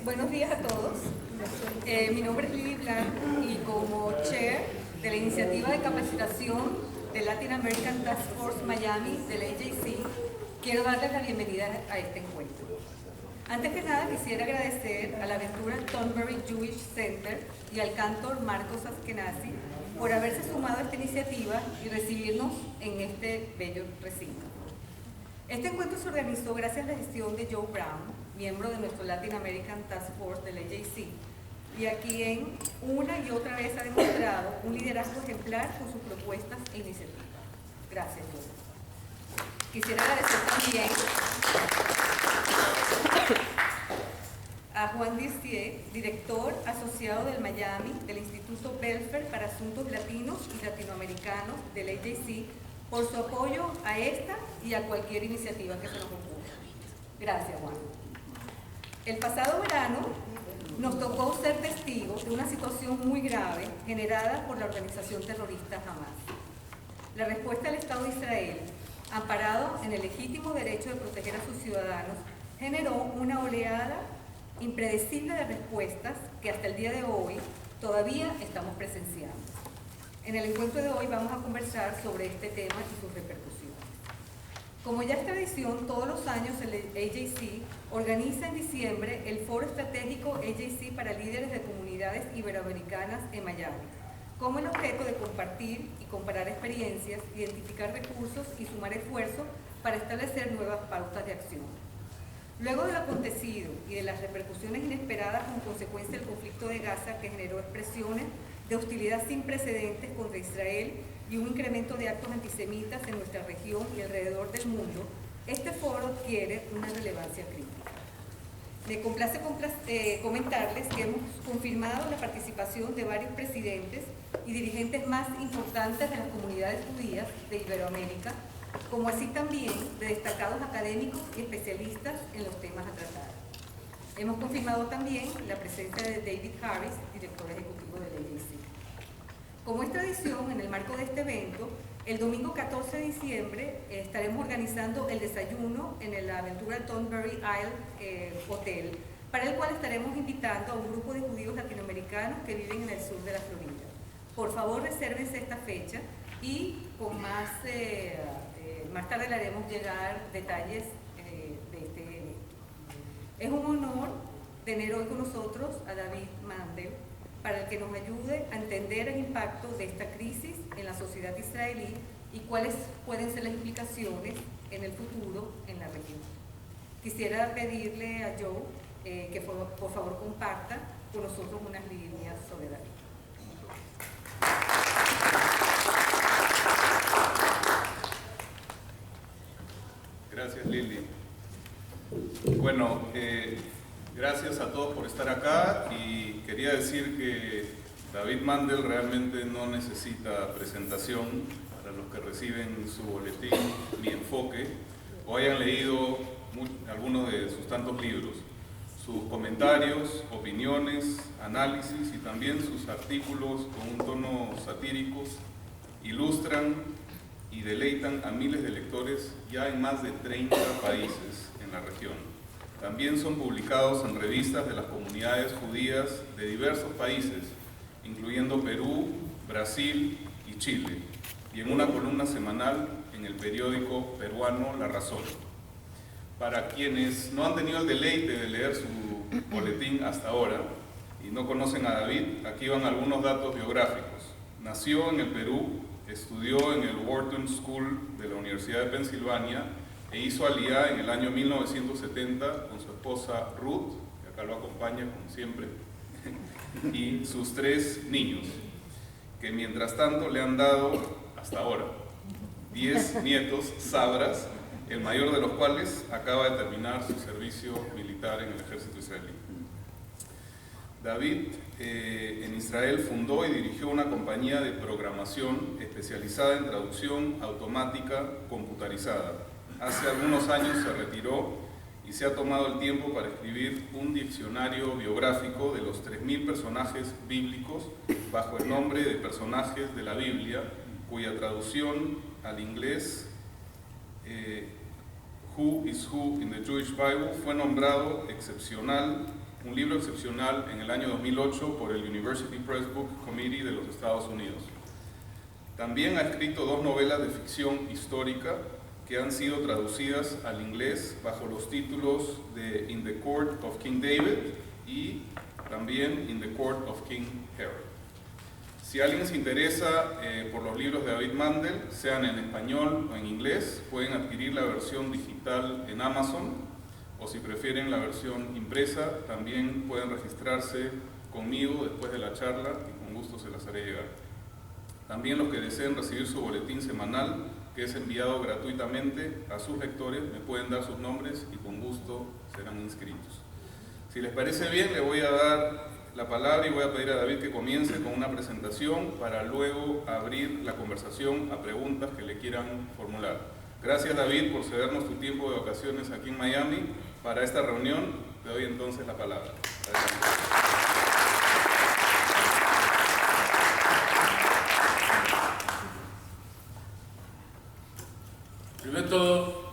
Buenos días a todos. Mi nombre es Lili Blanc y como chair de la iniciativa de capacitación de Latin American Task Force Miami del AJC, quiero darles la bienvenida a este encuentro. Antes que nada quisiera agradecer a la Aventura Thornbury Jewish Center y al cantor Marcos Askenazi por haberse sumado a esta iniciativa y recibirnos en este bello recinto. Este encuentro se organizó gracias a la gestión de Joe Brown, miembro de nuestro Latin American Task Force del AJC, y a quien una y otra vez ha demostrado un liderazgo ejemplar con sus propuestas e iniciativas. Gracias, Joe. Quisiera agradecer también a Juan Distier, director asociado del Miami del Instituto Belfer para Asuntos Latinos y Latinoamericanos del AJC, por su apoyo a esta y a cualquier iniciativa que se nos ocurra. Gracias, Juan. El pasado verano nos tocó ser testigos de una situación muy grave generada por la organización terrorista Hamas. La respuesta del Estado de Israel, amparado en el legítimo derecho de proteger a sus ciudadanos, generó una oleada impredecible de respuestas que hasta el día de hoy todavía estamos presenciando. En el encuentro de hoy vamos a conversar sobre este tema y sus repercusiones. Como ya es tradición, todos los años el AJC organiza en diciembre el Foro Estratégico AJC para líderes de comunidades iberoamericanas en Miami, con el objeto de compartir y comparar experiencias, identificar recursos y sumar esfuerzos para establecer nuevas pautas de acción. Luego de lo acontecido y de las repercusiones inesperadas como consecuencia del conflicto de Gaza, que generó expresiones de hostilidad sin precedentes contra Israel y un incremento de actos antisemitas en nuestra región y alrededor del mundo, este foro adquiere una relevancia crítica. Me complace comentarles que hemos confirmado la participación de varios presidentes y dirigentes más importantes de las comunidades judías de Iberoamérica, como así también de destacados académicos y especialistas en los temas a tratar. Hemos confirmado también la presencia de David Harris, director ejecutivo del AJC. Como es tradición, en el marco de este evento, el domingo 14 de diciembre estaremos organizando el desayuno en el Aventura Thornbury Isle Hotel, para el cual estaremos invitando a un grupo de judíos latinoamericanos que viven en el sur de la Florida. Por favor, resérvense esta fecha y con más tarde le haremos llegar detalles de este evento. Es un honor tener hoy con nosotros a David Mandel, para el que nos ayude a entender el impacto de esta crisis en la sociedad israelí y cuáles pueden ser las implicaciones en el futuro en la región. Quisiera pedirle a Joe que por favor comparta con nosotros unas líneas sobre David. Gracias, Lili. Bueno, gracias a todos por estar acá y quería decir que David Mandel realmente no necesita presentación para los que reciben su boletín Mi Enfoque o hayan leído algunos de sus tantos libros. Sus comentarios, opiniones, análisis y también sus artículos con un tono satírico ilustran y deleitan a miles de lectores ya en más de 30 países en la región. También son publicados en revistas de las comunidades judías de diversos países, incluyendo Perú, Brasil y Chile, y en una columna semanal en el periódico peruano La Razón. Para quienes no han tenido el deleite de leer su boletín hasta ahora y no conocen a David, aquí van algunos datos biográficos. Nació en el Perú, estudió en el Wharton School de la Universidad de Pensilvania e hizo aliyá en el año 1970 con su esposa Ruth, que acá lo acompaña como siempre, y sus 3 niños, que mientras tanto le han dado, hasta ahora, 10 nietos sabras, el mayor de los cuales acaba de terminar su servicio militar en el ejército israelí. David en Israel fundó y dirigió una compañía de programación especializada en traducción automática computarizada. Hace algunos años se retiró y se ha tomado el tiempo para escribir un diccionario biográfico de los 3.000 personajes bíblicos bajo el nombre de Personajes de la Biblia, cuya traducción al inglés Who is Who in the Jewish Bible fue nombrado excepcional un libro excepcional en el año 2008 por el University Press Book Committee de los Estados Unidos. También ha escrito 2 novelas de ficción histórica que han sido traducidas al inglés bajo los títulos de In the Court of King David y también In the Court of King Herod. Si alguien se interesa por los libros de David Mandel, sean en español o en inglés, pueden adquirir la versión digital en Amazon, o si prefieren la versión impresa, también pueden registrarse conmigo después de la charla y con gusto se las haré llegar. También los que deseen recibir su boletín semanal, que es enviado gratuitamente a sus lectores, me pueden dar sus nombres y con gusto serán inscritos. Si les parece bien, le voy a dar la palabra y voy a pedir a David que comience con una presentación para luego abrir la conversación a preguntas que le quieran formular. Gracias, David, por cedernos tu tiempo de vacaciones aquí en Miami para esta reunión. Te doy entonces la palabra. Adelante. Primero de todo,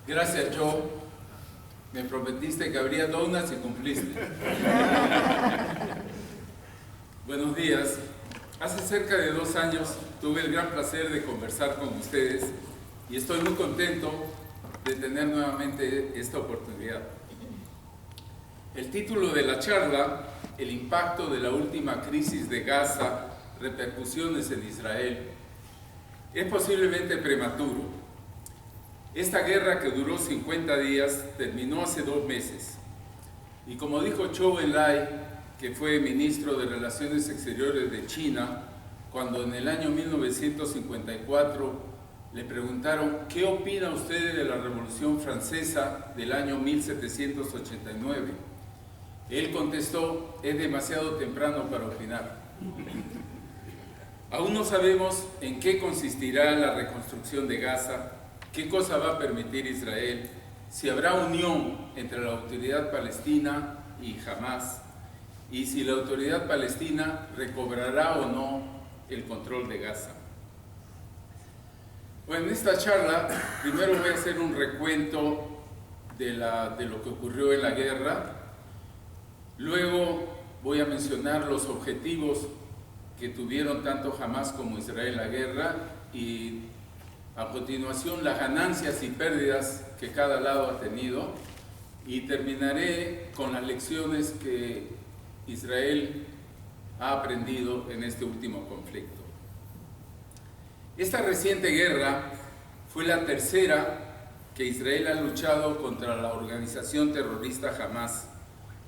gracias, Joe. Me prometiste que habría donuts y cumpliste. Buenos días. Hace cerca de 2 años tuve el gran placer de conversar con ustedes y estoy muy contento de tener nuevamente esta oportunidad. El título de la charla, El impacto de la última crisis de Gaza, repercusiones en Israel, es posiblemente prematuro. Esta guerra, que duró 50 días, terminó hace 2 meses. Y como dijo Zhou Enlai, que fue ministro de Relaciones Exteriores de China, cuando en el año 1954 le preguntaron ¿qué opina usted de la Revolución Francesa del año 1789? Él contestó: es demasiado temprano para opinar. Aún no sabemos en qué consistirá la reconstrucción de Gaza, qué cosa va a permitir Israel, si habrá unión entre la autoridad palestina y Hamas, y si la autoridad palestina recobrará o no el control de Gaza. Bueno, en esta charla primero voy a hacer un recuento de lo que ocurrió en la guerra, luego voy a mencionar los objetivos que tuvieron tanto Hamas como Israel en la guerra y a continuación las ganancias y pérdidas que cada lado ha tenido, y terminaré con las lecciones que Israel ha aprendido en este último conflicto. Esta reciente guerra fue la tercera que Israel ha luchado contra la organización terrorista Hamas,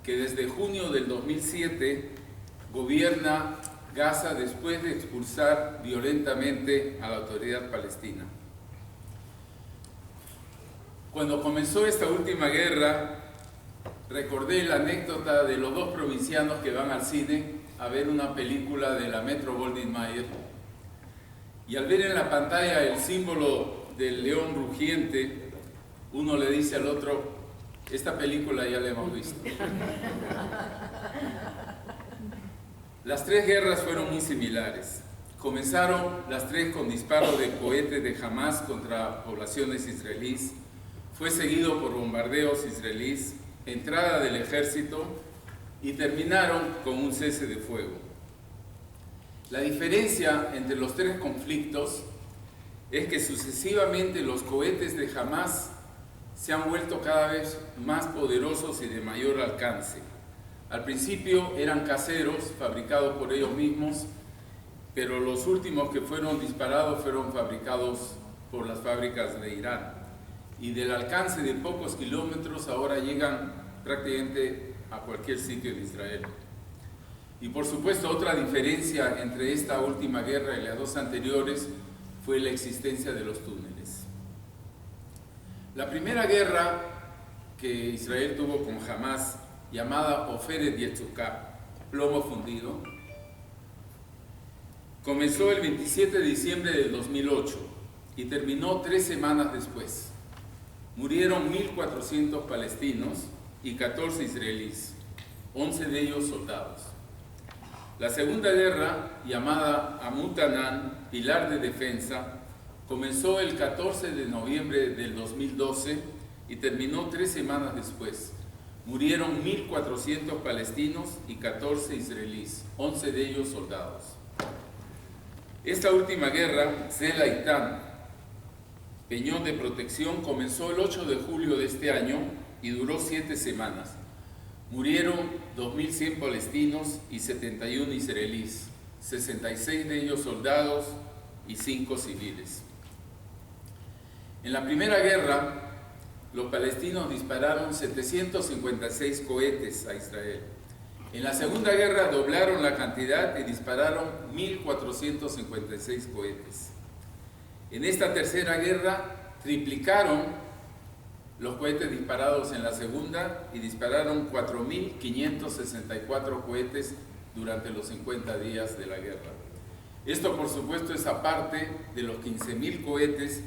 que desde junio del 2007 gobierna Gaza después de expulsar violentamente a la autoridad palestina. Cuando comenzó esta última guerra, recordé la anécdota de los 2 provincianos que van al cine a ver una película de la Metro-Goldwyn-Mayer, y al ver en la pantalla el símbolo del león rugiente, uno le dice al otro: esta película ya la hemos visto. Las 3 guerras fueron muy similares. Comenzaron las 3 con disparos de cohetes de Hamas contra poblaciones israelíes, fue seguido por bombardeos israelíes, entrada del ejército y terminaron con un cese de fuego. La diferencia entre los 3 conflictos es que sucesivamente los cohetes de Hamas se han vuelto cada vez más poderosos y de mayor alcance. Al principio eran caseros, fabricados por ellos mismos, pero los últimos que fueron disparados fueron fabricados por las fábricas de Irán. Y del alcance de pocos kilómetros ahora llegan prácticamente a cualquier sitio en Israel. Y por supuesto, otra diferencia entre esta última guerra y las 2 anteriores fue la existencia de los túneles. La primera guerra que Israel tuvo con Hamas, llamada Oferet Yetzuká, plomo fundido, comenzó el 27 de diciembre del 2008 y terminó 3 semanas después. Murieron 1.400 palestinos y 14 israelíes, 11 de ellos soldados. La segunda guerra, llamada Amut Anan, Pilar de Defensa, comenzó el 14 de noviembre del 2012 y terminó 3 semanas después. murieron 1.400 palestinos y 14 israelíes, 11 de ellos soldados. Esta última guerra, Zela Itan, peñón de protección, comenzó el 8 de julio de este año y duró 7 semanas. Murieron 2.100 palestinos y 71 israelíes, 66 de ellos soldados y 5 civiles. En la primera guerra, los palestinos dispararon 756 cohetes a Israel. En la segunda guerra doblaron la cantidad y dispararon 1.456 cohetes. En esta tercera guerra triplicaron los cohetes disparados en la segunda y dispararon 4.564 cohetes durante los 50 días de la guerra. Esto, por supuesto, es aparte de los 15.000 cohetes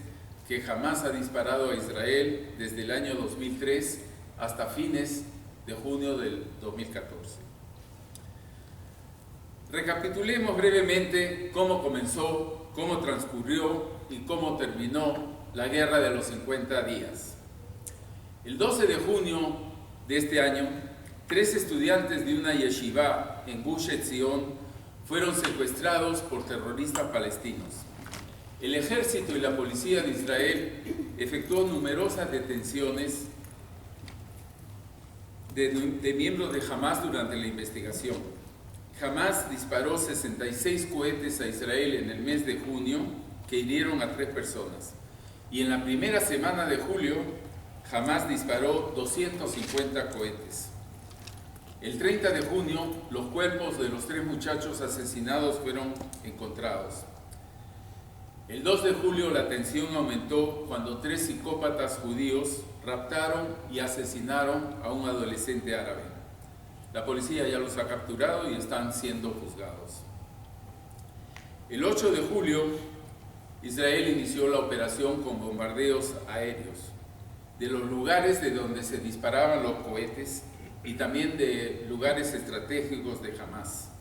que Hamás ha disparado a Israel desde el año 2003 hasta fines de junio del 2014. Recapitulemos brevemente cómo comenzó, cómo transcurrió y cómo terminó la guerra de los 50 días. El 12 de junio de este año, 3 estudiantes de una yeshiva en Gush Etzion fueron secuestrados por terroristas palestinos. El ejército y la policía de Israel efectuó numerosas detenciones de miembros de Hamás durante la investigación. Hamás disparó 66 cohetes a Israel en el mes de junio que hirieron a 3 personas. Y en la primera semana de julio, Hamás disparó 250 cohetes. El 30 de junio, los cuerpos de los 3 muchachos asesinados fueron encontrados. El 2 de julio la tensión aumentó cuando 3 psicópatas judíos raptaron y asesinaron a un adolescente árabe. La policía ya los ha capturado y están siendo juzgados. El 8 de julio, Israel inició la operación con bombardeos aéreos de los lugares de donde se disparaban los cohetes y también de lugares estratégicos de Hamás.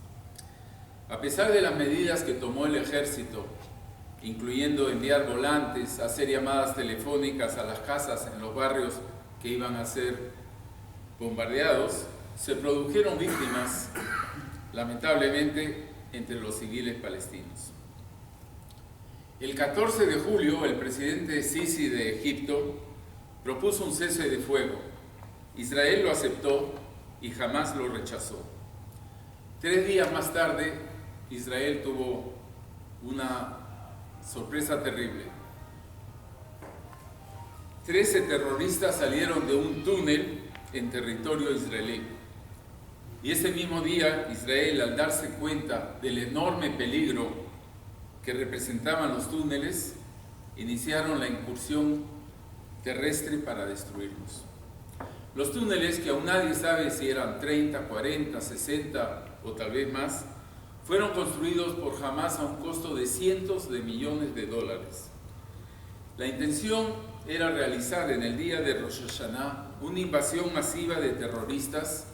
A pesar de las medidas que tomó el ejército, incluyendo enviar volantes, hacer llamadas telefónicas a las casas en los barrios que iban a ser bombardeados, se produjeron víctimas, lamentablemente, entre los civiles palestinos. El 14 de julio, el presidente Sisi de Egipto propuso un cese de fuego. Israel lo aceptó y Hamás lo rechazó. 3 días más tarde, Israel tuvo una sorpresa terrible. 13 terroristas salieron de un túnel en territorio israelí. Y ese mismo día, Israel, al darse cuenta del enorme peligro que representaban los túneles, iniciaron la incursión terrestre para destruirlos. Los túneles, que aún nadie sabe si eran 30, 40, 60 o tal vez más, fueron construidos por Hamás a un costo de cientos de millones de dólares. La intención era realizar en el día de Rosh Hashanah una invasión masiva de terroristas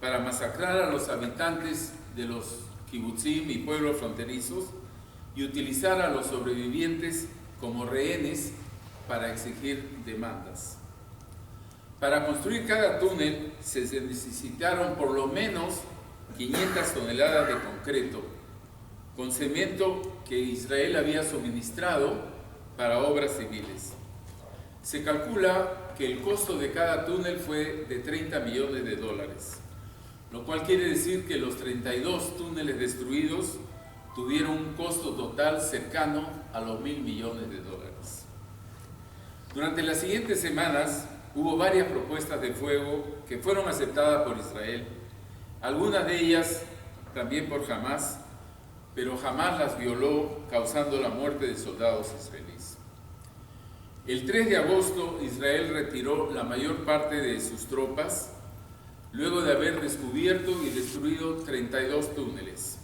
para masacrar a los habitantes de los kibutzim y pueblos fronterizos y utilizar a los sobrevivientes como rehenes para exigir demandas. Para construir cada túnel se necesitaron por lo menos 500 toneladas de concreto, con cemento que Israel había suministrado para obras civiles. Se calcula que el costo de cada túnel fue de 30 millones de dólares, lo cual quiere decir que los 32 túneles destruidos tuvieron un costo total cercano a los 1.000 millones de dólares. Durante las siguientes semanas hubo varias propuestas de fuego que fueron aceptadas por Israel, algunas de ellas también por Hamás, pero Hamás las violó, causando la muerte de soldados israelíes. El 3 de agosto, Israel retiró la mayor parte de sus tropas, luego de haber descubierto y destruido 32 túneles.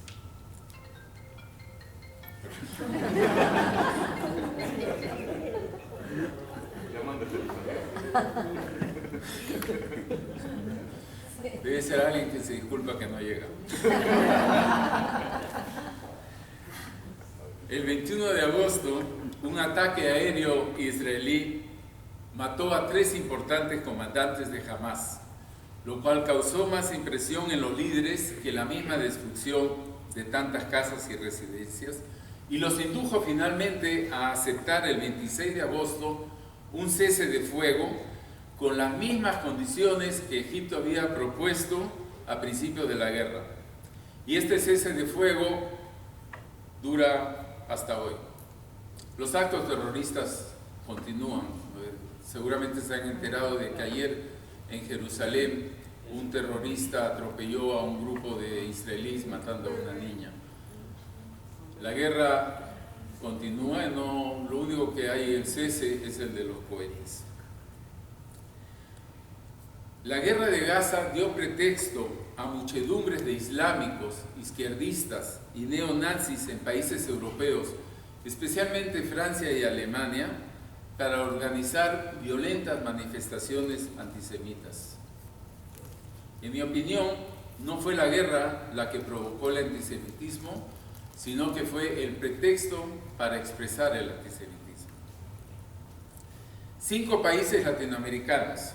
Debe ser alguien que se disculpa que no llega. El 21 de agosto, un ataque aéreo israelí mató a 3 importantes comandantes de Hamás, lo cual causó más impresión en los líderes que la misma destrucción de tantas casas y residencias, y los indujo finalmente a aceptar el 26 de agosto un cese de fuego con las mismas condiciones que Egipto había propuesto a principios de la guerra. Y este cese de fuego dura hasta hoy. Los actos terroristas continúan. Seguramente se han enterado de que ayer en Jerusalén un terrorista atropelló a un grupo de israelíes matando a una niña. La guerra continúa, no, lo único que hay el cese es el de los cohetes. La guerra de Gaza dio pretexto a muchedumbres de islámicos, izquierdistas y neonazis en países europeos, especialmente Francia y Alemania, para organizar violentas manifestaciones antisemitas. En mi opinión, no fue la guerra la que provocó el antisemitismo, sino que fue el pretexto para expresar el antisemitismo. 5 países latinoamericanos,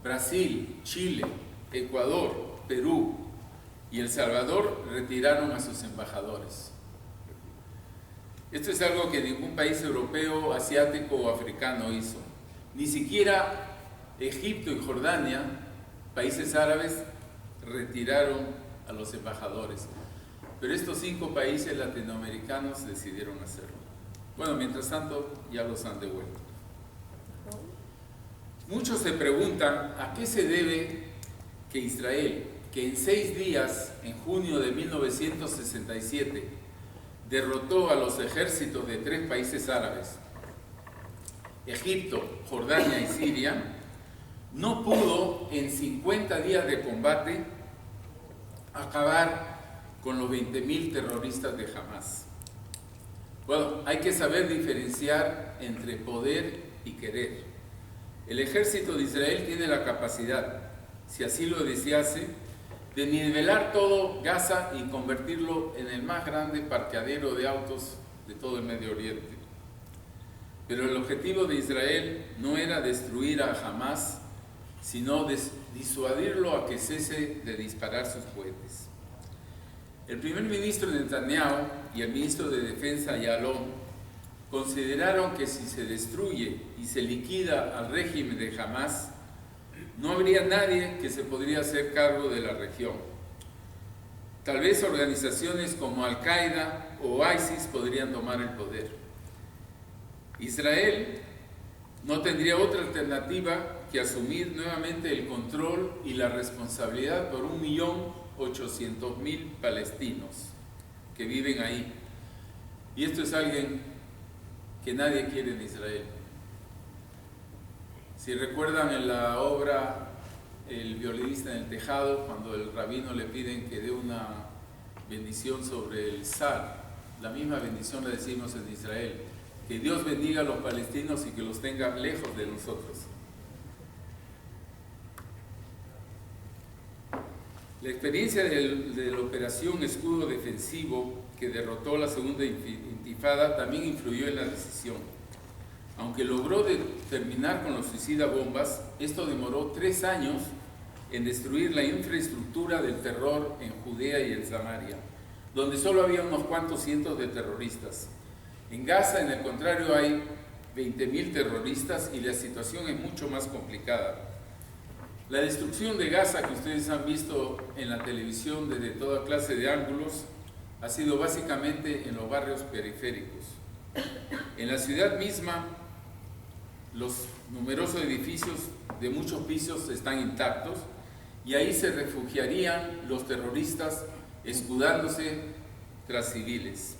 Brasil, Chile, Ecuador, Perú y El Salvador, retiraron a sus embajadores. Esto es algo que ningún país europeo, asiático o africano hizo. Ni siquiera Egipto y Jordania, países árabes, retiraron a los embajadores. Pero estos 5 países latinoamericanos decidieron hacerlo. Bueno, mientras tanto, ya los han devuelto. Muchos se preguntan a qué se debe que Israel, que en 6 días, en junio de 1967, derrotó a los ejércitos de 3 países árabes, Egipto, Jordania y Siria, no pudo en 50 días de combate acabar con los 20.000 terroristas de Hamás. Bueno, hay que saber diferenciar entre poder y querer. El ejército de Israel tiene la capacidad, si así lo desease, de nivelar todo Gaza y convertirlo en el más grande parqueadero de autos de todo el Medio Oriente. Pero el objetivo de Israel no era destruir a Hamás, sino disuadirlo a que cese de disparar sus cohetes. El primer ministro Netanyahu y el ministro de Defensa Yalon consideraron que si se destruye y se liquida al régimen de Hamás, no habría nadie que se podría hacer cargo de la región. Tal vez organizaciones como Al-Qaeda o ISIS podrían tomar el poder. Israel no tendría otra alternativa que asumir nuevamente el control y la responsabilidad por 1.800.000 palestinos que viven ahí. Y esto es alguien que nadie quiere en Israel. Si recuerdan en la obra El violinista en el tejado, cuando el rabino le piden que dé una bendición sobre el zar, la misma bendición la decimos en Israel: que Dios bendiga a los palestinos y que los tenga lejos de nosotros. La experiencia de la operación Escudo Defensivo, que derrotó la segunda intifada, también influyó en la decisión. Aunque logró terminar con los suicida bombas, esto demoró 3 años en destruir la infraestructura del terror en Judea y en Samaria, donde solo había unos cuantos cientos de terroristas. En Gaza, en el contrario, hay 20.000 terroristas y la situación es mucho más complicada. La destrucción de Gaza, que ustedes han visto en la televisión desde toda clase de ángulos, ha sido básicamente en los barrios periféricos. En la ciudad misma, los numerosos edificios de muchos pisos están intactos y ahí se refugiarían los terroristas escudándose tras civiles.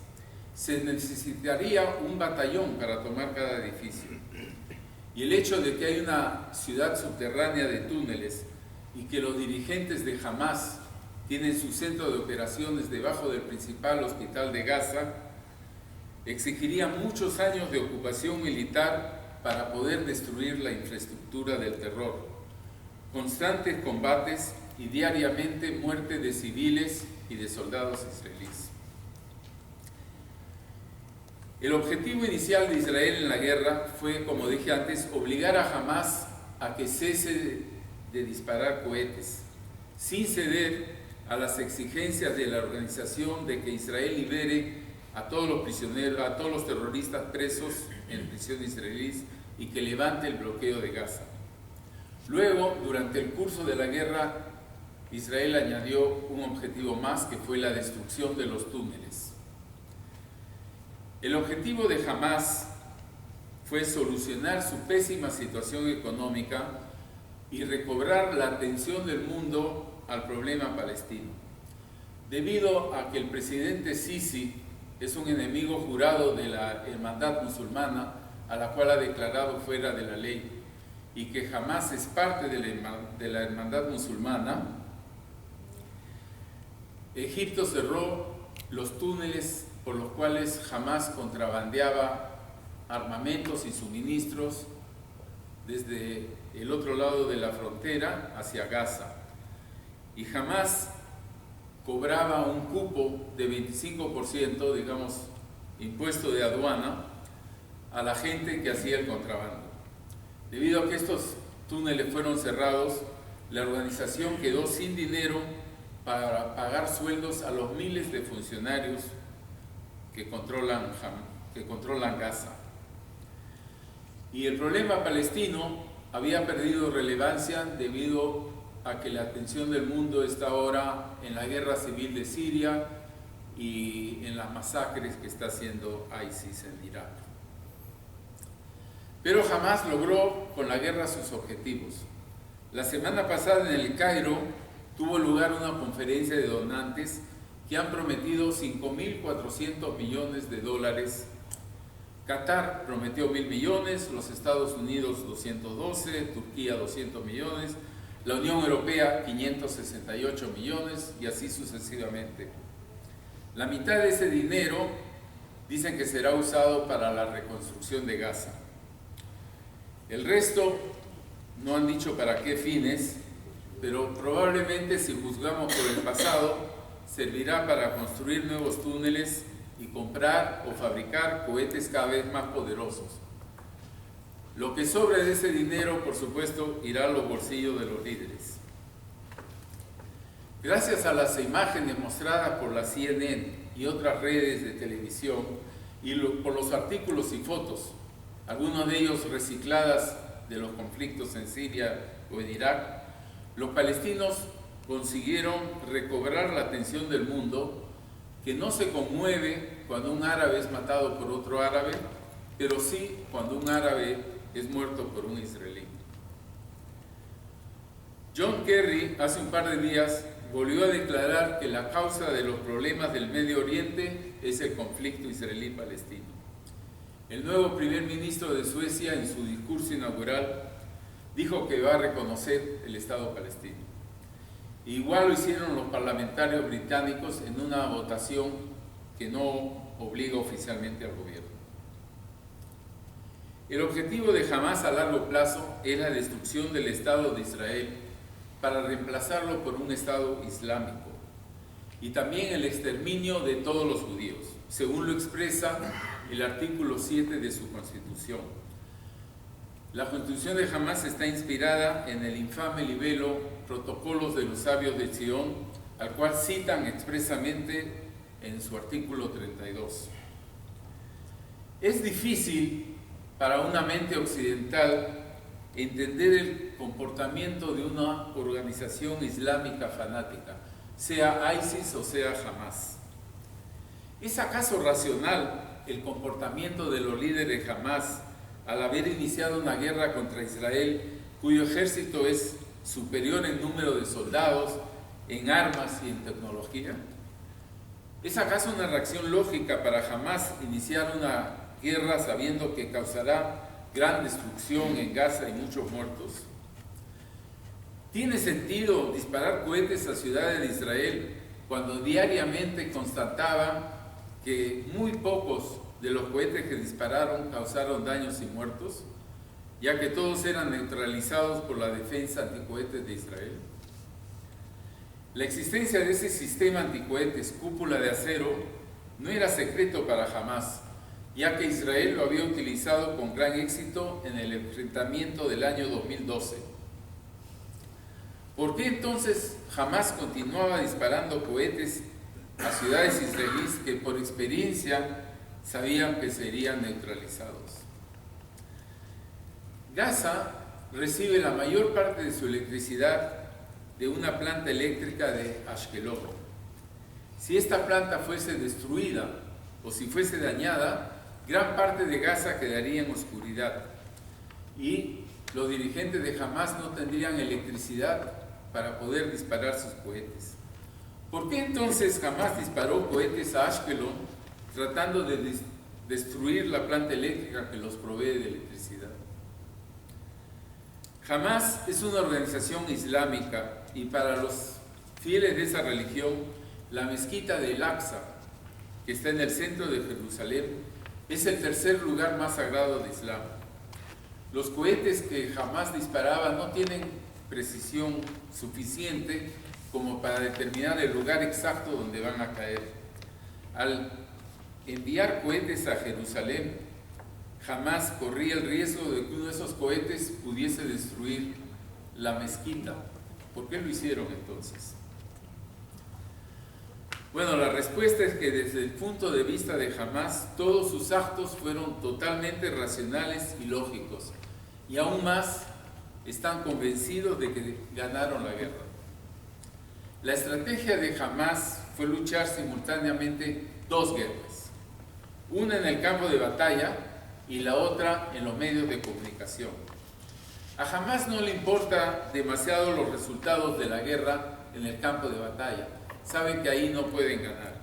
Se necesitaría un batallón para tomar cada edificio. Y el hecho de que hay una ciudad subterránea de túneles y que los dirigentes de Hamás tienen su centro de operaciones debajo del principal hospital de Gaza, exigiría muchos años de ocupación militar para poder destruir la infraestructura del terror, constantes combates y diariamente muerte de civiles y de soldados israelíes. El objetivo inicial de Israel en la guerra fue, como dije antes, obligar a Hamás a que cese de disparar cohetes. sin ceder a las exigencias de la organización de que Israel libere a todos los prisioneros, a todos los terroristas presos en prisión israelíes y que levante el bloqueo de Gaza. Luego, durante el curso de la guerra, Israel añadió un objetivo más, que fue la destrucción de los túneles. El objetivo de Hamás fue solucionar su pésima situación económica y recobrar la atención del mundo al problema palestino. Debido a que el presidente Sisi es un enemigo jurado de la hermandad musulmana, a la cual ha declarado fuera de la ley, y que Hamás es parte de la hermandad musulmana, Egipto cerró los túneles por los cuales Hamás contrabandeaba armamentos y suministros desde el otro lado de la frontera hacia Gaza. Y Hamás cobraba un cupo de 25%, digamos, impuesto de aduana, a la gente que hacía el contrabando. Debido a que estos túneles fueron cerrados, la organización quedó sin dinero para pagar sueldos a los miles de funcionarios que controlan Gaza. Y el problema palestino había perdido relevancia debido a que la atención del mundo está ahora en la guerra civil de Siria y en las masacres que está haciendo ISIS en Irak. Pero Hamás logró con la guerra sus objetivos. La semana pasada en el Cairo tuvo lugar una conferencia de donantes que han prometido 5.400 millones de dólares. Qatar prometió 1.000 millones, los Estados Unidos 212, Turquía 200 millones, la Unión Europea 568 millones y así sucesivamente. La mitad de ese dinero dicen que será usado para la reconstrucción de Gaza. El resto no han dicho para qué fines, pero probablemente, si juzgamos por el pasado, servirá para construir nuevos túneles y comprar o fabricar cohetes cada vez más poderosos. Lo que sobre de ese dinero, por supuesto, irá a los bolsillos de los líderes. Gracias a las imágenes mostradas por la CNN y otras redes de televisión y por los artículos y fotos, algunos de ellos recicladas de los conflictos en Siria o en Irak, los palestinos consiguieron recobrar la atención del mundo, que no se conmueve cuando un árabe es matado por otro árabe, pero sí cuando un árabe es muerto por un israelí. John Kerry hace un par de días volvió a declarar que la causa de los problemas del Medio Oriente es el conflicto israelí-palestino. El nuevo primer ministro de Suecia, en su discurso inaugural, dijo que va a reconocer el Estado palestino. Igual lo hicieron los parlamentarios británicos en una votación que no obliga oficialmente al gobierno. El objetivo de Hamás a largo plazo es la destrucción del Estado de Israel para reemplazarlo por un Estado islámico, y también el exterminio de todos los judíos, según lo expresa el artículo 7 de su Constitución. La Constitución de Hamás está inspirada en el infame libelo Protocolos de los Sabios de Sion, al cual citan expresamente en su artículo 32. Es difícil para una mente occidental entender el comportamiento de una organización islámica fanática, sea ISIS o sea Hamás. ¿Es acaso racional el comportamiento de los líderes de Hamás al haber iniciado una guerra contra Israel, cuyo ejército es superior en número de soldados, en armas y en tecnología? ¿Es acaso una reacción lógica para Hamás iniciar una guerra sabiendo que causará gran destrucción en Gaza y muchos muertos? ¿Tiene sentido disparar cohetes a ciudades de Israel cuando diariamente constataban que muy pocos de los cohetes que dispararon causaron daños y muertos, ya que todos eran neutralizados por la defensa anticohetes de Israel? La existencia de ese sistema anticohetes cúpula de acero no era secreto para Hamás, ya que Israel lo había utilizado con gran éxito en el enfrentamiento del año 2012. ¿Por qué entonces Hamás continuaba disparando cohetes a ciudades israelíes que por experiencia sabían que serían neutralizados? Gaza recibe la mayor parte de su electricidad de una planta eléctrica de Ashkelon. Si esta planta fuese destruida o si fuese dañada, gran parte de Gaza quedaría en oscuridad y los dirigentes de Hamás no tendrían electricidad para poder disparar sus cohetes. ¿Por qué entonces Hamás disparó cohetes a Ashkelon tratando de destruir la planta eléctrica que los provee de electricidad? Hamás es una organización islámica y para los fieles de esa religión, la mezquita de Al-Aqsa, que está en el centro de Jerusalén, es el tercer lugar más sagrado de Islam. Los cohetes que Hamás disparaba no tienen precisión suficiente como para determinar el lugar exacto donde van a caer. Al enviar cohetes a Jerusalén, Hamás corría el riesgo de que uno de esos cohetes pudiese destruir la mezquita. ¿Por qué lo hicieron entonces? Bueno, la respuesta es que desde el punto de vista de Hamás, todos sus actos fueron totalmente racionales y lógicos. Y aún más, están convencidos de que ganaron la guerra. La estrategia de Hamás fue luchar simultáneamente dos guerras. Una en el campo de batalla y la otra en los medios de comunicación. A Hamás no le importa demasiado los resultados de la guerra en el campo de batalla. Saben que ahí no pueden ganar.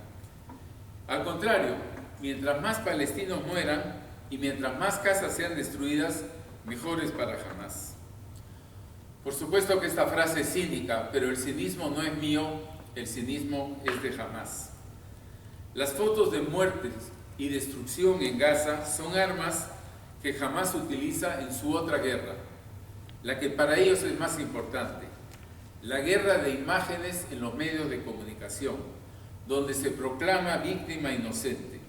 Al contrario, mientras más palestinos mueran y mientras más casas sean destruidas, mejor es para Hamás. Por supuesto que esta frase es cínica, pero el cinismo no es mío, el cinismo es de Hamás. Las fotos de muertes y destrucción en Gaza son armas que Hamás utiliza en su otra guerra, la que para ellos es más importante, la guerra de imágenes en los medios de comunicación, donde se proclama víctima inocente.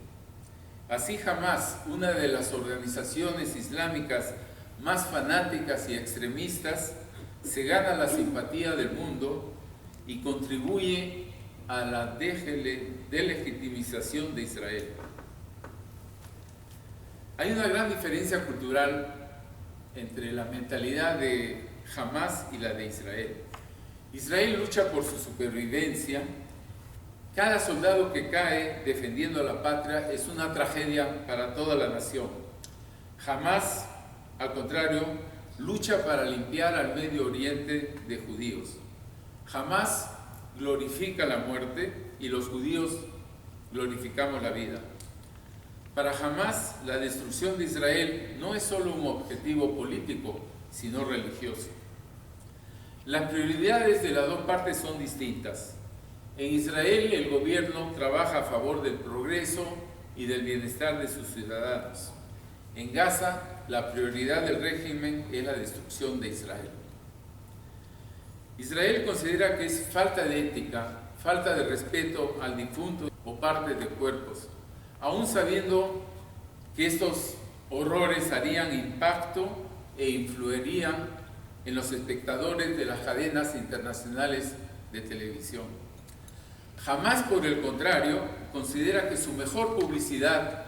Así Hamás, una de las organizaciones islámicas más fanáticas y extremistas, se gana la simpatía del mundo y contribuye a la delegitimización de Israel. Hay una gran diferencia cultural entre la mentalidad de Hamás y la de Israel. Israel lucha por su supervivencia. Cada soldado que cae defendiendo a la patria es una tragedia para toda la nación. Hamás, al contrario, lucha para limpiar al Medio Oriente de judíos. Hamás glorifica la muerte y los judíos glorificamos la vida. Para Hamás, la destrucción de Israel no es solo un objetivo político, sino religioso. Las prioridades de las dos partes son distintas. En Israel, el gobierno trabaja a favor del progreso y del bienestar de sus ciudadanos. En Gaza, la prioridad del régimen es la destrucción de Israel. Israel considera que es falta de ética, falta de respeto al difunto o partes de cuerpos, aún sabiendo que estos horrores harían impacto e influirían en los espectadores de las cadenas internacionales de televisión. Hamás, por el contrario, considera que su mejor publicidad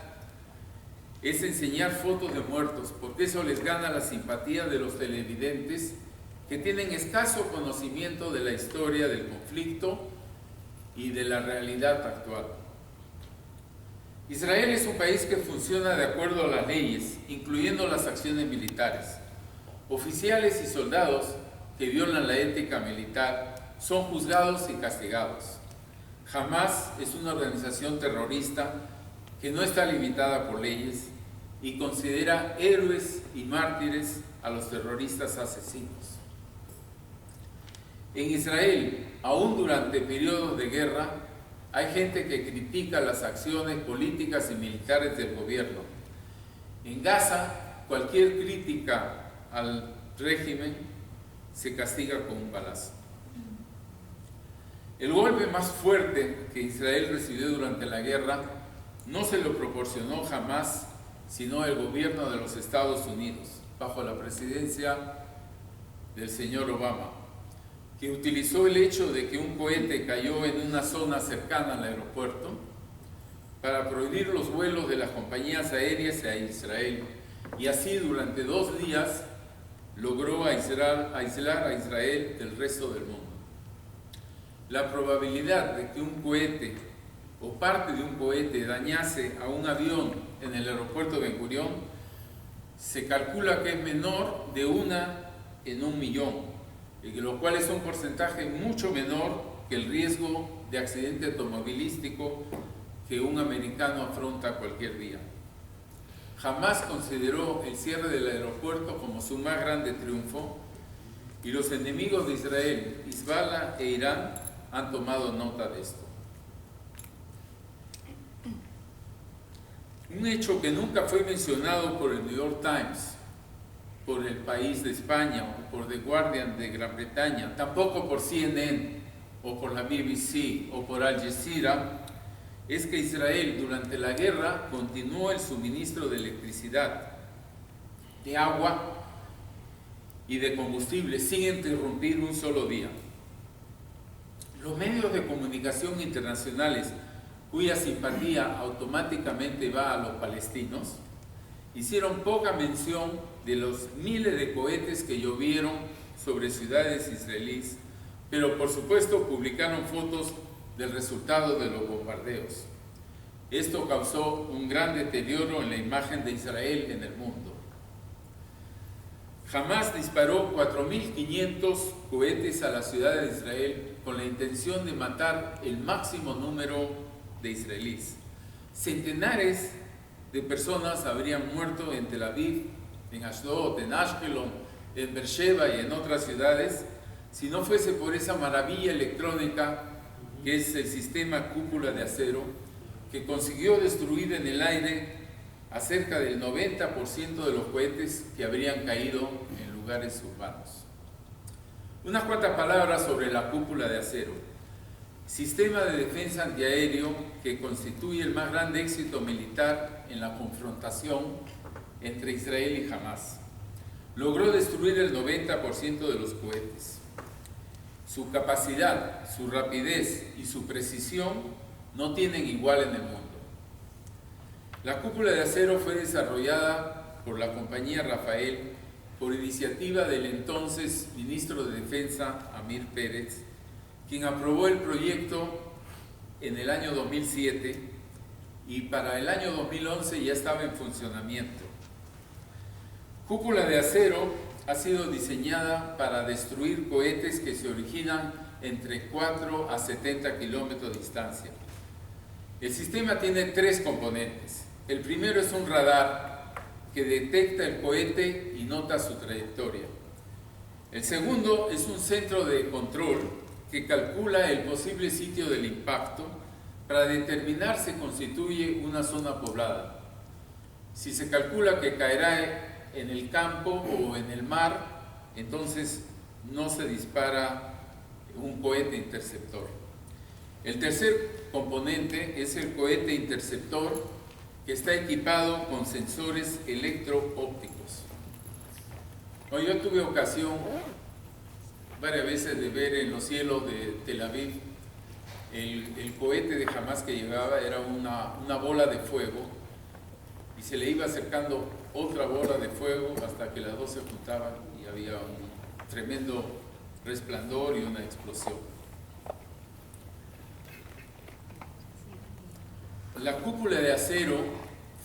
es enseñar fotos de muertos, porque eso les gana la simpatía de los televidentes que tienen escaso conocimiento de la historia del conflicto y de la realidad actual. Israel es un país que funciona de acuerdo a las leyes, incluyendo las acciones militares. Oficiales y soldados que violan la ética militar son juzgados y castigados. Hamás es una organización terrorista que no está limitada por leyes y considera héroes y mártires a los terroristas asesinos. En Israel, aún durante periodos de guerra, hay gente que critica las acciones políticas y militares del gobierno. En Gaza, cualquier crítica al régimen se castiga con un balazo. El golpe más fuerte que Israel recibió durante la guerra no se lo proporcionó Hamás, sino el gobierno de los Estados Unidos, bajo la presidencia del señor Obama. que utilizó el hecho de que un cohete cayó en una zona cercana al aeropuerto para prohibir los vuelos de las compañías aéreas a Israel, y así durante 2 días logró aislar a Israel del resto del mundo. La probabilidad de que un cohete o parte de un cohete dañase a un avión en el aeropuerto de Ben Gurión se calcula que es menor de 1 en 1.000.000, lo cual es un porcentaje mucho menor que el riesgo de accidente automovilístico que un americano afronta cualquier día. Jamás consideró el cierre del aeropuerto como su más grande triunfo, y los enemigos de Israel, Hezbollah e Irán, han tomado nota de esto. Un hecho que nunca fue mencionado por el New York Times, por El País de España o por The Guardian de Gran Bretaña, tampoco por CNN o por la BBC o por Al Jazeera, es que Israel durante la guerra continuó el suministro de electricidad, de agua y de combustible sin interrumpir un solo día. Los medios de comunicación internacionales, cuya simpatía automáticamente va a los palestinos, hicieron poca mención de los miles de cohetes que llovieron sobre ciudades israelíes, pero por supuesto publicaron fotos del resultado de los bombardeos. Esto causó un gran deterioro en la imagen de Israel en el mundo. Hamás disparó 4.500 cohetes a la ciudad de Israel con la intención de matar el máximo número de israelíes. Centenares de personas habrían muerto en Tel Aviv, en Ashdod, en Ashkelon, en Beersheba y en otras ciudades, si no fuese por esa maravilla electrónica que es el sistema cúpula de acero, que consiguió destruir en el aire a cerca del 90% de los cohetes que habrían caído en lugares urbanos. Unas cuantas palabras sobre la cúpula de acero. Sistema de defensa antiaéreo que constituye el más grande éxito militar en la confrontación entre Israel y Hamás. Logró destruir el 90% de los cohetes. Su capacidad, su rapidez y su precisión no tienen igual en el mundo. La cúpula de acero fue desarrollada por la compañía Rafael por iniciativa del entonces ministro de Defensa, Amir Pérez, quien aprobó el proyecto en el año 2007 y para el año 2011 ya estaba en funcionamiento. Cúpula de acero ha sido diseñada para destruir cohetes que se originan entre 4 a 70 kilómetros de distancia. El sistema tiene 3 componentes. El primero es un radar que detecta el cohete y nota su trayectoria. El segundo es un centro de control que calcula el posible sitio del impacto para determinar si constituye una zona poblada. Si se calcula que caerá en el campo o en el mar, entonces no se dispara un cohete interceptor. El tercer componente es el cohete interceptor, que está equipado con sensores electro-ópticos. Yo tuve ocasión varias veces de ver en los cielos de Tel Aviv el cohete de Hamás que llegaba, era una bola de fuego, y se le iba acercando otra bola de fuego hasta que las dos se juntaban y había un tremendo resplandor y una explosión. La cúpula de acero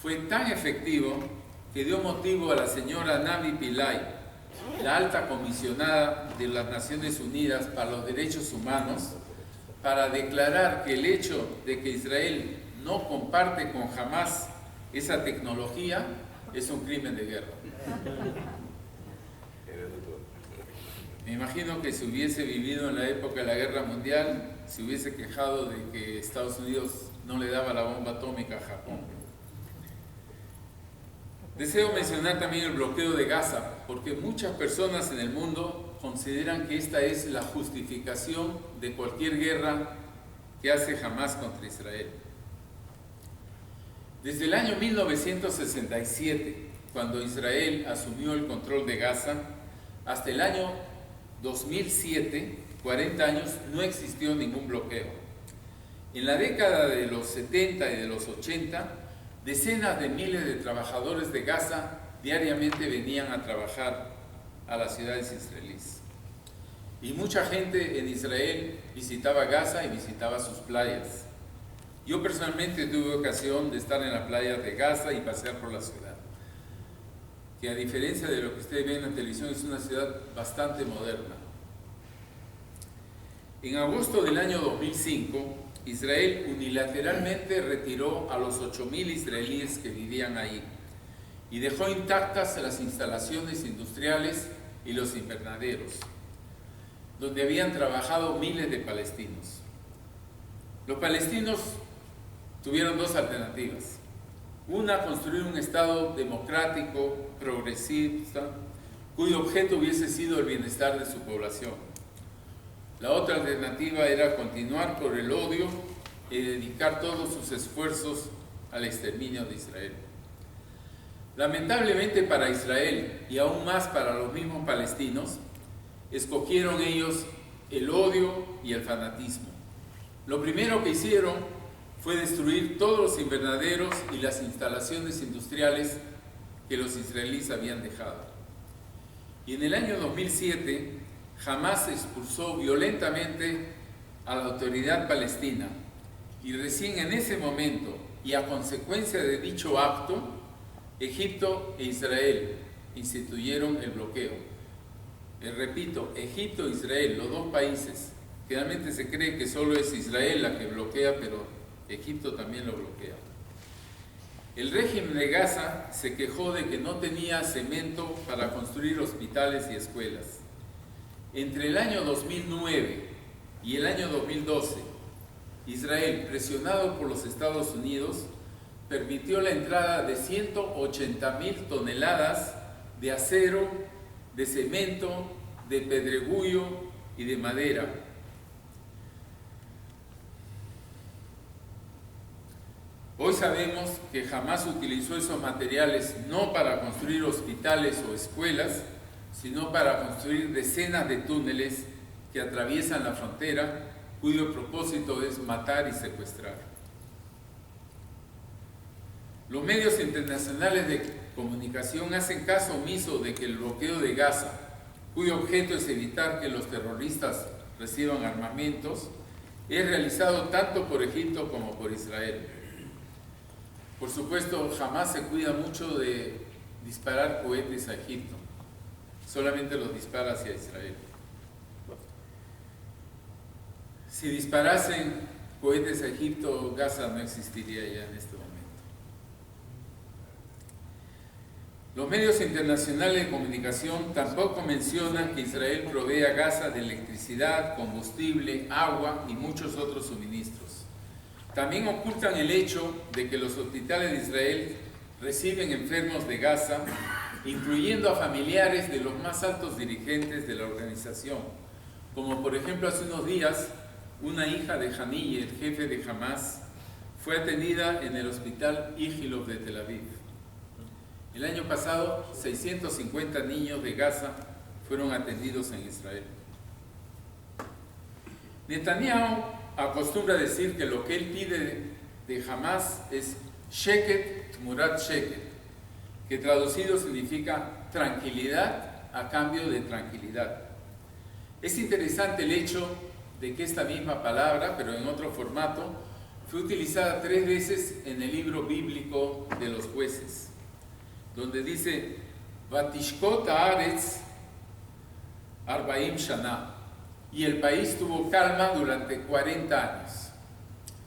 fue tan efectivo que dio motivo a la señora Navi Pillay, la alta comisionada de las Naciones Unidas para los Derechos Humanos, para declarar que el hecho de que Israel no comparte con Hamás esa tecnología es un crimen de guerra. Me imagino que si hubiese vivido en la época de la Guerra Mundial, se hubiese quejado de que Estados Unidos no le daba la bomba atómica a Japón. Deseo mencionar también el bloqueo de Gaza, porque muchas personas en el mundo consideran que esta es la justificación de cualquier guerra que hace Hamás contra Israel. Desde el año 1967, cuando Israel asumió el control de Gaza, hasta el año 2007, 40 años no existió ningún bloqueo. En la década de los 70 y de los 80, decenas de miles de trabajadores de Gaza diariamente venían a trabajar a las ciudades israelíes. Y mucha gente en Israel visitaba Gaza y visitaba sus playas. Yo personalmente tuve ocasión de estar en la playa de Gaza y pasear por la ciudad, que a diferencia de lo que ustedes ven en la televisión es una ciudad bastante moderna. En agosto del año 2005, Israel unilateralmente retiró a los 8.000 israelíes que vivían ahí y dejó intactas las instalaciones industriales y los invernaderos, donde habían trabajado miles de palestinos. Los palestinos tuvieron dos alternativas. Una, construir un Estado democrático, progresista, cuyo objeto hubiese sido el bienestar de su población. La otra alternativa era continuar por el odio y dedicar todos sus esfuerzos al exterminio de Israel. Lamentablemente para Israel, y aún más para los mismos palestinos, escogieron ellos el odio y el fanatismo. Lo primero que hicieron fue destruir todos los invernaderos y las instalaciones industriales que los israelíes habían dejado. Y en el año 2007, Hamás expulsó violentamente a la autoridad palestina, y recién en ese momento, y a consecuencia de dicho acto, Egipto e Israel instituyeron el bloqueo. Repito, Egipto e Israel, los dos países. Generalmente se cree que solo es Israel la que bloquea, pero Egipto también lo bloquea. El régimen de Gaza se quejó de que no tenía cemento para construir hospitales y escuelas. Entre el año 2009 y el año 2012, Israel, presionado por los Estados Unidos, permitió la entrada de 180.000 toneladas de acero, de cemento, de pedregullo y de madera. Hoy sabemos que Hamás utilizó esos materiales no para construir hospitales o escuelas, sino para construir decenas de túneles que atraviesan la frontera, cuyo propósito es matar y secuestrar. Los medios internacionales de comunicación hacen caso omiso de que el bloqueo de Gaza, cuyo objeto es evitar que los terroristas reciban armamentos, es realizado tanto por Egipto como por Israel. Por supuesto, Hamás se cuida mucho de disparar cohetes a Egipto, solamente los dispara hacia Israel. Si disparasen cohetes a Egipto, Gaza no existiría ya en este momento. Los medios internacionales de comunicación tampoco mencionan que Israel provee a Gaza de electricidad, combustible, agua y muchos otros suministros. También ocultan el hecho de que los hospitales de Israel reciben enfermos de Gaza, incluyendo a familiares de los más altos dirigentes de la organización, como por ejemplo hace unos días una hija de Haniyeh, el jefe de Hamás, fue atendida en el hospital Ichilov de Tel Aviv. El año pasado, 650 niños de Gaza fueron atendidos en Israel. Netanyahu acostumbra decir que lo que él pide de Hamás es Sheket Tmurat Sheket, que traducido significa tranquilidad a cambio de tranquilidad. Es interesante el hecho de que esta misma palabra, pero en otro formato, fue utilizada 3 veces en el libro bíblico de los Jueces, donde dice Vatishkot haaretz 40 shana, y el país tuvo calma durante 40 años.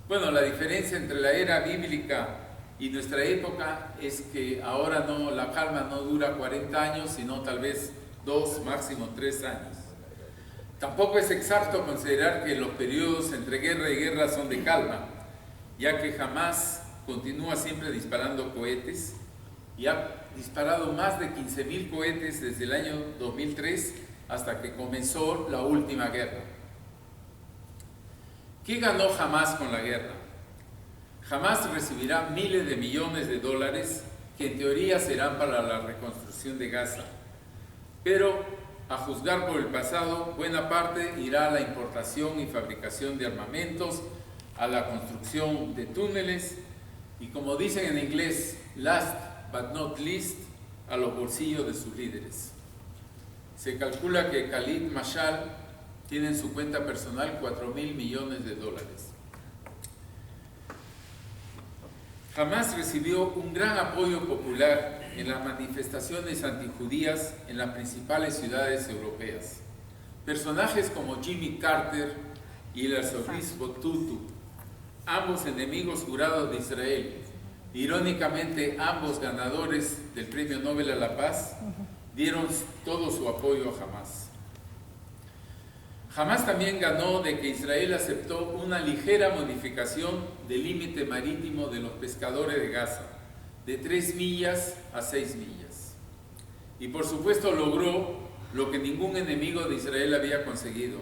Bueno, la diferencia entre la era bíblica y nuestra época es que ahora no, la calma no dura 40 años, sino tal vez 2, máximo 3 años. Tampoco es exacto considerar que los periodos entre guerra y guerra son de calma, ya que Hamás continúa siempre disparando cohetes y ha disparado más de 15.000 cohetes desde el año 2003 hasta que comenzó la última guerra. ¿Qué ganó Hamás con la guerra? Hamás recibirá miles de millones de dólares que en teoría serán para la reconstrucción de Gaza, pero a juzgar por el pasado, buena parte irá a la importación y fabricación de armamentos, a la construcción de túneles y, como dicen en inglés, last but not least, a los bolsillos de sus líderes. Se calcula que Khalid Mashal tiene en su cuenta personal $4.000 millones. Hamás recibió un gran apoyo popular en las manifestaciones antijudías en las principales ciudades europeas. Personajes como Jimmy Carter y el arzobispo Tutu, ambos enemigos jurados de Israel, irónicamente ambos ganadores del Premio Nobel a la Paz, dieron todo su apoyo a Hamás. Hamás también ganó de que Israel aceptó una ligera modificación del límite marítimo de los pescadores de Gaza, de 3 millas a 6 millas. Y por supuesto logró lo que ningún enemigo de Israel había conseguido: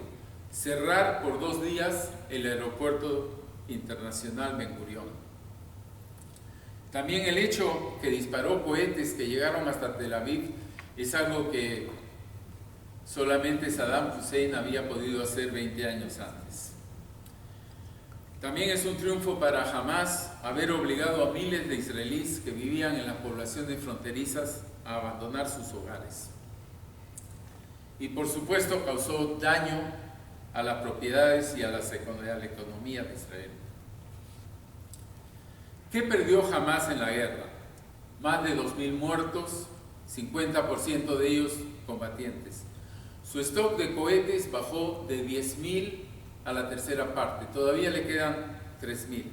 cerrar por 2 días el aeropuerto internacional Ben Gurión. También el hecho que disparó cohetes que llegaron hasta Tel Aviv es algo que solamente Saddam Hussein había podido hacer 20 años antes. También es un triunfo para Hamás haber obligado a miles de israelíes que vivían en las poblaciones fronterizas a abandonar sus hogares. Y por supuesto causó daño a las propiedades y a la economía de Israel. ¿Qué perdió Hamás en la guerra? Más de 2.000 muertos, 50% de ellos combatientes. Su stock de cohetes bajó de 10.000 a la tercera parte, todavía le quedan 3.000.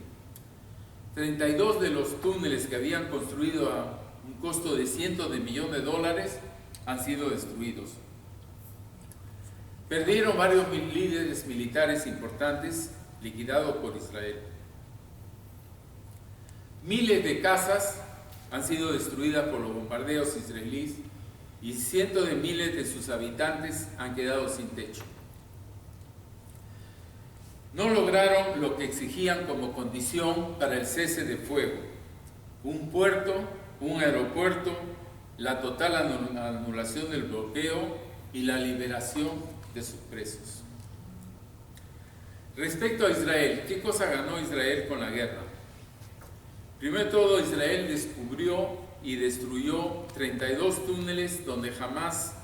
32 de los túneles que habían construido a un costo de cientos de millones de dólares han sido destruidos. Perdieron varios líderes militares importantes liquidados por Israel. Miles de casas han sido destruidas por los bombardeos israelíes y cientos de miles de sus habitantes han quedado sin techo. No lograron lo que exigían como condición para el cese de fuego: un puerto, un aeropuerto, la total anulación del bloqueo y la liberación de sus presos. Respecto a Israel, ¿qué cosa ganó Israel con la guerra? Primero de todo, Israel descubrió y destruyó 32 túneles donde Hamás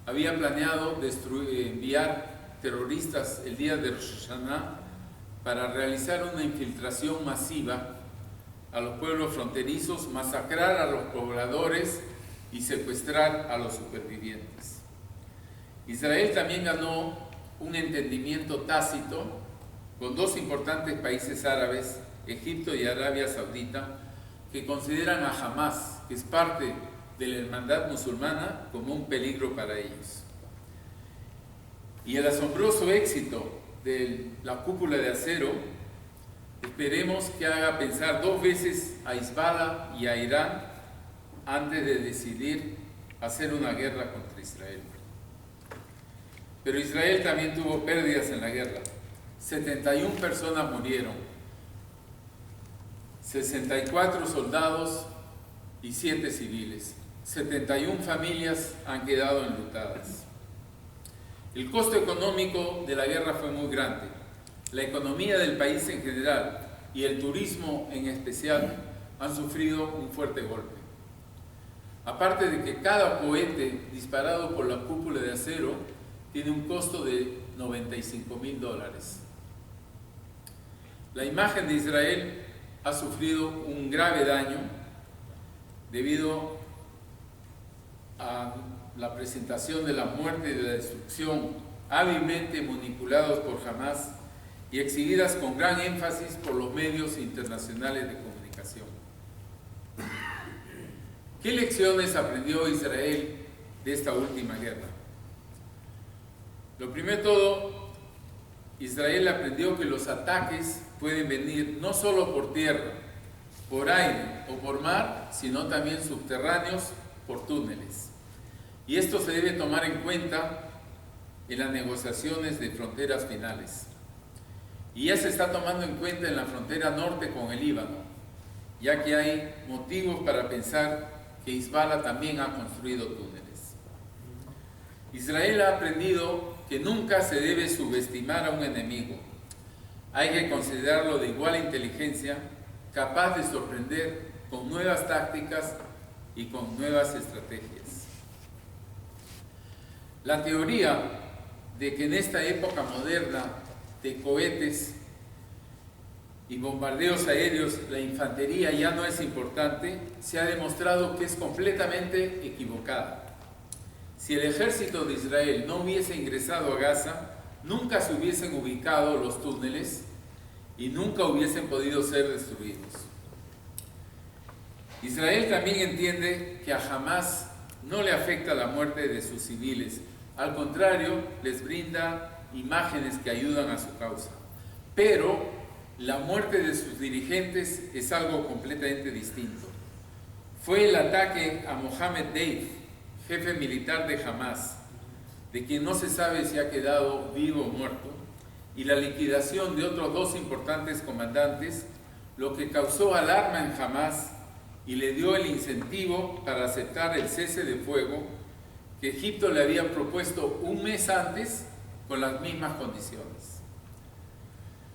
había planeado enviar terroristas el día de Rosh Hashanah para realizar una infiltración masiva a los pueblos fronterizos, masacrar a los pobladores y secuestrar a los supervivientes. Israel también ganó un entendimiento tácito con 2 importantes países árabes, Egipto y Arabia Saudita, que consideran a Hamás, que es parte de la hermandad musulmana, como un peligro para ellos. Y el asombroso éxito de la cúpula de acero, esperemos que haga pensar 2 veces a Hezbollah y a Irán antes de decidir hacer una guerra contra Israel. Pero Israel también tuvo pérdidas en la guerra. 71 personas murieron, 64 soldados y 7 civiles. 71 familias han quedado enlutadas. El costo económico de la guerra fue muy grande. La economía del país en general y el turismo en especial han sufrido un fuerte golpe. Aparte de que cada cohete disparado por la cúpula de acero tiene un costo de $95.000. La imagen de Israel ha sufrido un grave daño debido a la presentación de la muerte y de la destrucción hábilmente manipulados por Hamás y exhibidas con gran énfasis por los medios internacionales de comunicación. ¿Qué lecciones aprendió Israel de esta última guerra? Lo primero de todo, Israel aprendió que los ataques pueden venir no solo por tierra, por aire o por mar, sino también subterráneos por túneles. Y esto se debe tomar en cuenta en las negociaciones de fronteras finales. Y ya se está tomando en cuenta en la frontera norte con el Líbano, ya que hay motivos para pensar que Hezbollah también ha construido túneles. Israel ha aprendido que nunca se debe subestimar a un enemigo. Hay que considerarlo de igual inteligencia, capaz de sorprender con nuevas tácticas y con nuevas estrategias. La teoría de que en esta época moderna de cohetes y bombardeos aéreos la infantería ya no es importante, se ha demostrado que es completamente equivocada. Si el ejército de Israel no hubiese ingresado a Gaza, nunca se hubiesen ubicado los túneles y nunca hubiesen podido ser destruidos. Israel también entiende que a Hamás no le afecta la muerte de sus civiles, al contrario, les brinda imágenes que ayudan a su causa. Pero la muerte de sus dirigentes es algo completamente distinto. Fue el ataque a Mohammed Deif, jefe militar de Hamás, de quien no se sabe si ha quedado vivo o muerto, y la liquidación de otros dos importantes comandantes, lo que causó alarma en Hamás y le dio el incentivo para aceptar el cese de fuego que Egipto le había propuesto un mes antes con las mismas condiciones.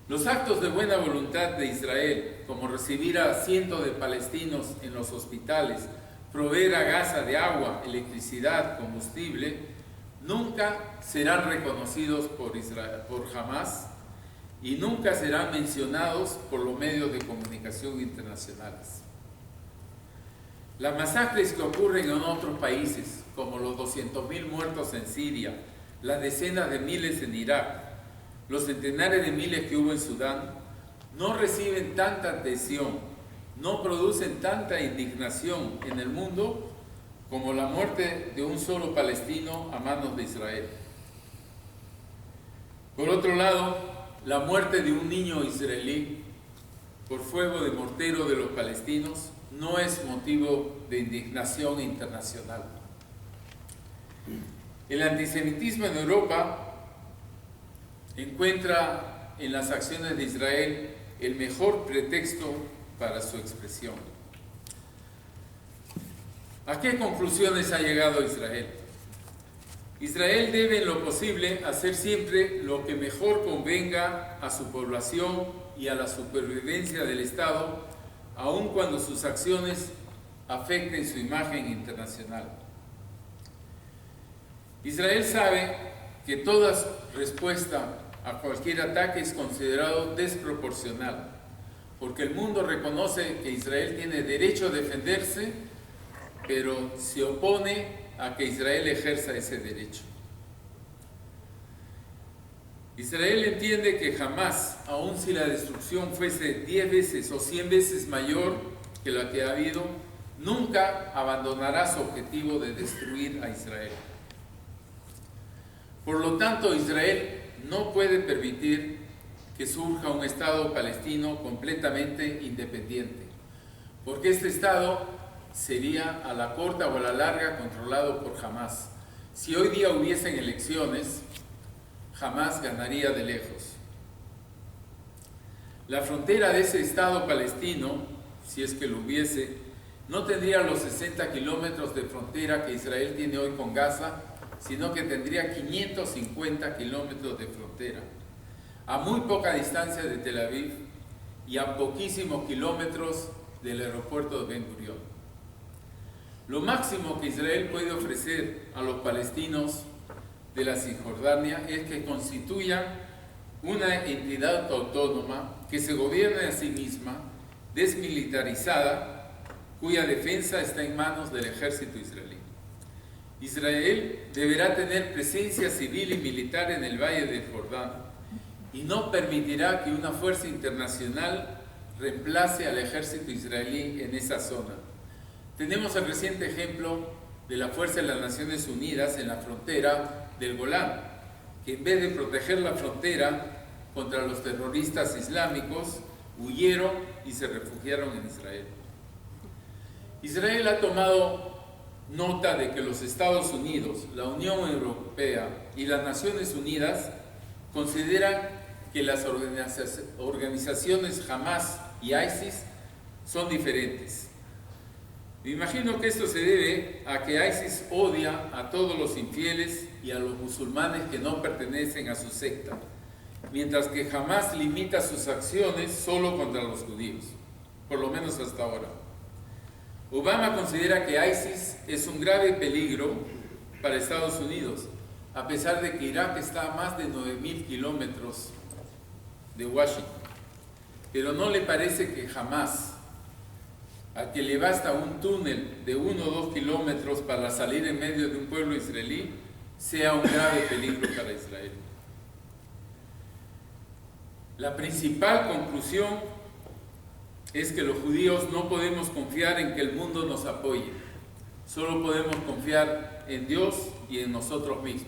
Los actos de buena voluntad de Israel, como recibir a cientos de palestinos en los hospitales, proveer a Gaza de agua, electricidad, combustible, nunca serán reconocidos por Hamás y nunca serán mencionados por los medios de comunicación internacionales. Las masacres que ocurren en otros países, como los 200.000 muertos en Siria, las decenas de miles en Irak, los centenares de miles que hubo en Sudán, no reciben tanta atención, no producen tanta indignación en el mundo como la muerte de un solo palestino a manos de Israel. Por otro lado, la muerte de un niño israelí por fuego de mortero de los palestinos no es motivo de indignación internacional. El antisemitismo en Europa encuentra en las acciones de Israel el mejor pretexto para su expresión. ¿A qué conclusiones ha llegado Israel? Israel debe en lo posible hacer siempre lo que mejor convenga a su población y a la supervivencia del Estado, aun cuando sus acciones afecten su imagen internacional. Israel sabe que toda respuesta a cualquier ataque es considerado desproporcional, porque el mundo reconoce que Israel tiene derecho a defenderse, pero se opone a que Israel ejerza ese derecho. Israel entiende que jamás, aun si la destrucción fuese 10 veces o 100 veces mayor que la que ha habido, nunca abandonará su objetivo de destruir a Israel. Por lo tanto, Israel no puede permitir que surja un Estado palestino completamente independiente, porque este Estado sería a la corta o a la larga controlado por Hamás. Si hoy día hubiesen elecciones, Hamás ganaría de lejos. La frontera de ese Estado palestino, si es que lo hubiese, no tendría los 60 kilómetros de frontera que Israel tiene hoy con Gaza, sino que tendría 550 kilómetros de frontera, a muy poca distancia de Tel Aviv y a poquísimos kilómetros del aeropuerto de Ben Gurión. Lo máximo que Israel puede ofrecer a los palestinos de la Cisjordania es que constituyan una entidad autónoma que se gobierne a sí misma, desmilitarizada, cuya defensa está en manos del ejército israelí. Israel deberá tener presencia civil y militar en el Valle del Jordán y no permitirá que una fuerza internacional reemplace al ejército israelí en esa zona. Tenemos el reciente ejemplo de la Fuerza de las Naciones Unidas en la frontera del Golán, que en vez de proteger la frontera contra los terroristas islámicos, huyeron y se refugiaron en Israel. Israel ha tomado nota de que los Estados Unidos, la Unión Europea y las Naciones Unidas consideran que las organizaciones Hamás y ISIS son diferentes. Me imagino que esto se debe a que ISIS odia a todos los infieles y a los musulmanes que no pertenecen a su secta, mientras que Hamás limita sus acciones solo contra los judíos, por lo menos hasta ahora. Obama considera que ISIS es un grave peligro para Estados Unidos, a pesar de que Irak está a más de 9.000 kilómetros de Washington. Pero no le parece que Hamás, a que le basta un túnel de 1 o 2 kilómetros para salir en medio de un pueblo israelí, sea un grave peligro para Israel. La principal conclusión es que los judíos no podemos confiar en que el mundo nos apoye. Solo podemos confiar en Dios y en nosotros mismos.